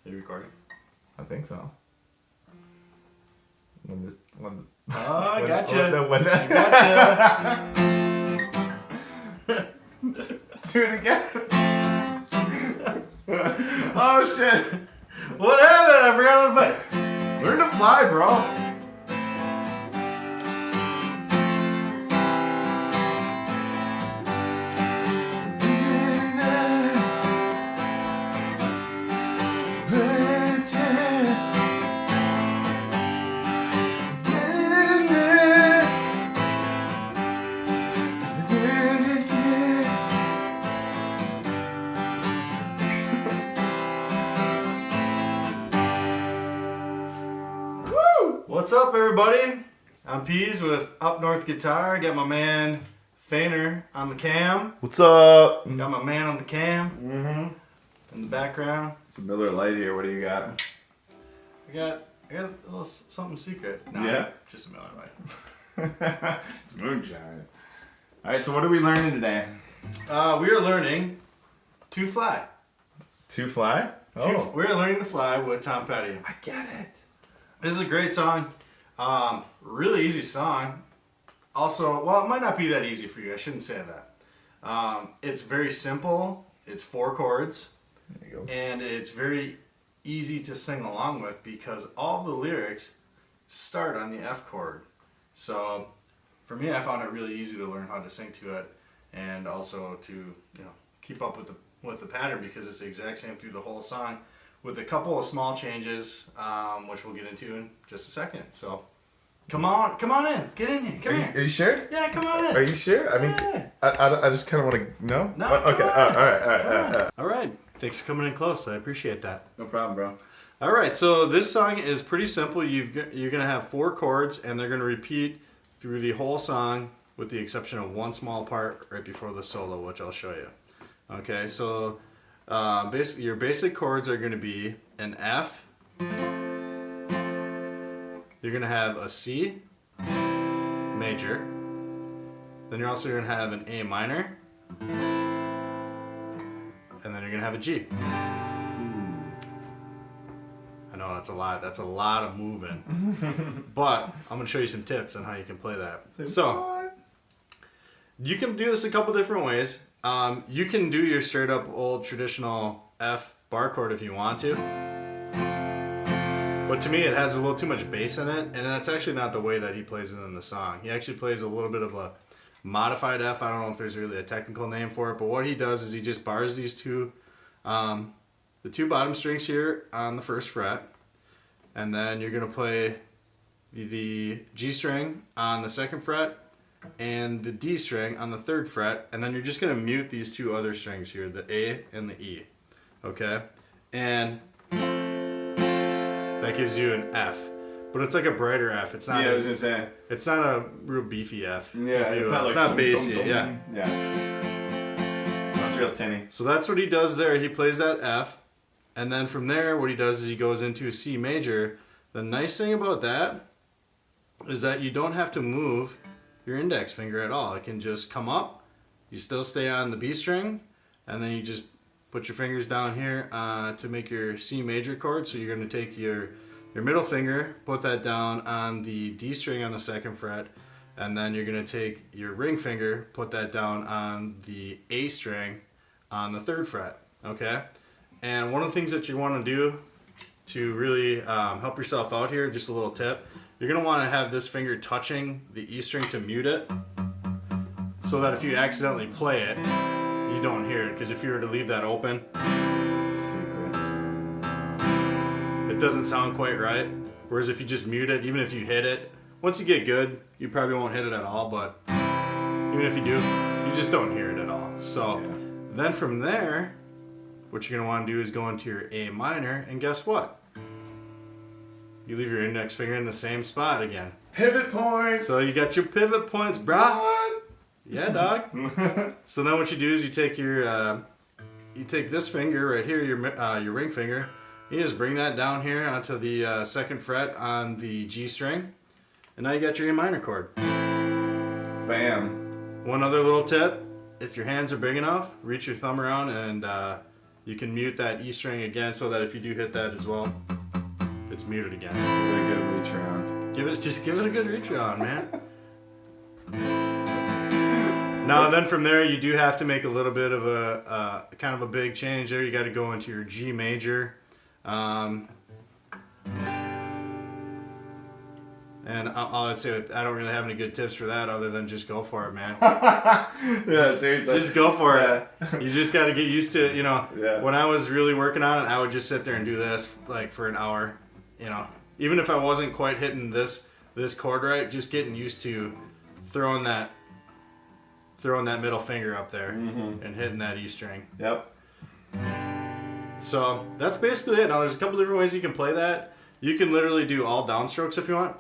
Are you recording? I think so. Oh, I gotcha. I gotcha. Do it again. Oh shit. What happened? I forgot how to fight. Learn to fly, bro. What's up, everybody? I'm Pease with Up North Guitar. Got my man Fainer on the cam. What's up? Got my man on the cam in the background. It's a Miller Lite here. What do you got? I got a little something secret. No, Yeah? just a Miller Lite. It's moonshine. Alright, so what are we learning today? We are learning to fly. To fly? We're learning to fly with Tom Petty. I get it. This is a great song. Really easy song. Also, well, it might not be that easy for you. I shouldn't say that. It's very simple. It's 4 chords. There you go. And it's very easy to sing along with because all the lyrics start on the F chord. So for me, I found it really easy to learn how to sing to it and also to keep up with the pattern because it's the exact same through the whole song with a couple of small changes, which we'll get into in just a second. So come on in, get in here, come here. Are you sure? Yeah, come on in. Are you sure? I mean, Yeah. I just kind of want to know. No, Okay. come on. All right. All right, thanks for coming in close. I appreciate that. No problem, bro. All right, so this song is pretty simple. You're gonna have 4 chords, and they're gonna repeat through the whole song, with the exception of one small part right before the solo, which I'll show you. Okay, so basically your basic chords are gonna be an F. You're gonna have a C major. Then you're also gonna have an A minor, and then you're gonna have a G. I know that's a lot. That's a lot of moving. But I'm going to show you some tips on how you can play that. So you can do this a couple different ways. You can do your straight up old traditional F bar chord if you want to. But to me it has a little too much bass in it, and that's actually not the way that he plays it in the song. He actually plays a little bit of a modified F. I don't know if there's really a technical name for it, but what he does is he just bars these two the 2 bottom strings here on the 1st fret, and then you're going to play the G string on the 2nd fret and the D string on the 3rd fret, and then you're just going to mute these 2 other strings here, the A and the E. Okay? And that gives you an F. But it's like a brighter F. It's not I was going to say. It's not a real beefy F. Yeah, it's not like... It's not bassy, yeah. Yeah. It's real tinny. So that's what he does there. He plays that F. And then from there, what he does is he goes into a C major. The nice thing about that is that you don't have to move your index finger at all. It can just come up. You still stay on the B string. And then you just put your fingers down here to make your C major chord. So you're going to take your middle finger, put that down on the D string on the 2nd fret. And then you're going to take your ring finger, put that down on the A string on the 3rd fret. Okay? And one of the things that you want to do to really help yourself out here, just a little tip, you're going to want to have this finger touching the E string to mute it, so that if you accidentally play it, you don't hear it. Because if you were to leave that open, it doesn't sound quite right. Whereas if you just mute it, even if you hit it, once you get good, you probably won't hit it at all, but even if you do, you just don't hear it at all. So then from there, what you're going to want to do is go into your A minor, and guess what? You leave your index finger in the same spot again. Pivot points! So you got your pivot points, brah. What? Yeah, dog. So then what you do is you take this finger right here, your ring finger, you just bring that down here onto the 2nd fret on the G string, and now you got your A minor chord. Bam. One other little tip, if your hands are big enough, reach your thumb around and you can mute that E string again so that if you do hit that as well, it's muted again. Really good reach around. Just give it a good reach around, man. Now then from there you do have to make a little bit of a kind of a big change there. You got to go into your G major. And I'd say I don't really have any good tips for that other than just go for it, man. Seriously. Just go for it. You just got to get used to it. You know, Yeah. when I was really working on it, I would just sit there and do this like for an hour. You know, even if I wasn't quite hitting this chord right, just getting used to throwing that middle finger up there and hitting that E string. Yep. So that's basically it. Now there's a couple different ways you can play that. You can literally do all downstrokes if you want.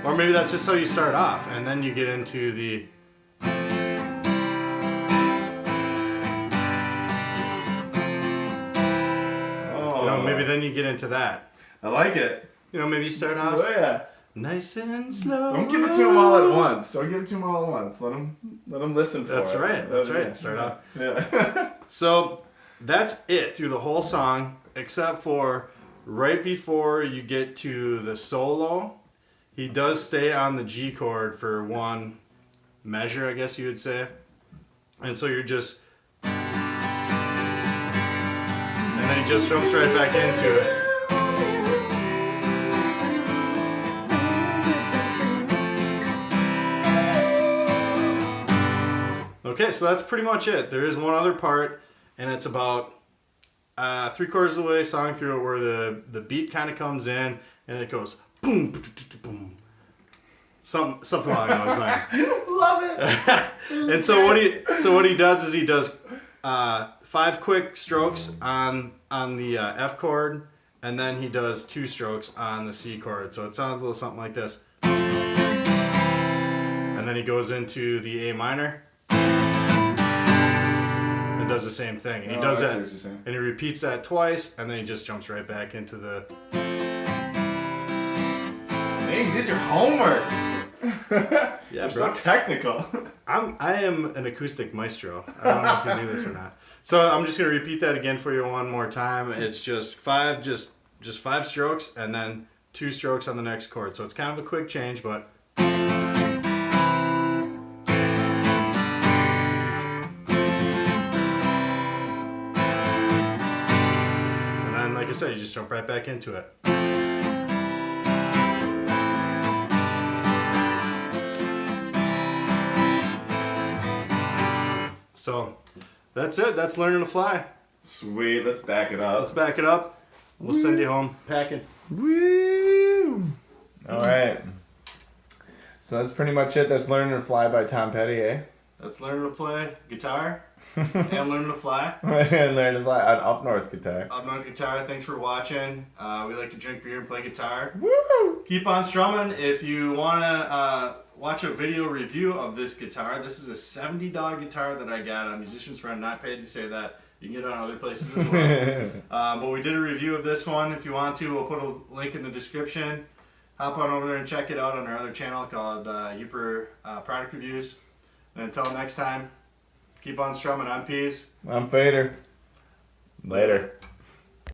Or maybe that's just how you start off, and then you get into the... Oh. You know, maybe then you get into that. I like it. You know, maybe you start off Oh yeah. nice and slow. Don't give it to them all at once. Don't give it to them all at once. Let them listen for That's it. right. That's right. Start off. Yeah. So that's it through the whole song, except for right before you get to the solo. He does stay on the G chord for one measure, I guess you would say. And so you're just... And then he just jumps right back into it. Okay, so that's pretty much it. There is one other part, and it's about 3/4 of the way song through it where the beat kind of comes in, and it goes boom, boom, something along those lines. Love it. And so what he does is he does 5 quick strokes on the F chord, and then he does 2 strokes on the C chord. So it sounds a little something like this. And then he goes into the A minor. Does the same thing, and he does that, and he repeats that twice, and then he just jumps right back into the... Hey, you did your homework. Yeah, You're bro. so technical. I am an acoustic maestro. I don't know if you knew this or not. So I'm just gonna repeat that again for you one more time. It's just 5 strokes, and then 2 strokes on the next chord. So it's kind of a quick change, but... Like I said, you just jump right back into it. So that's it. That's learning to fly. Sweet. Let's back it up. Let's back it up. We'll send you home packing. Woo! All right. So that's pretty much it. That's Learning to Fly by Tom Petty, eh? That's learning to play guitar and learning to fly. Learning to Fly on Up North Guitar. Up North Guitar, thanks for watching. We like to drink beer and play guitar. Woo! Keep on strumming. If you want to watch a video review of this guitar, this is a $70 guitar that I got on Musician's Friend, not paid to say that. You can get it on other places as well. But we did a review of this one. If you want to, we'll put a link in the description. Hop on over there and check it out on our other channel called Uper Product Reviews. And until next time, keep on strumming. I'm Pease. I'm Fader. Later.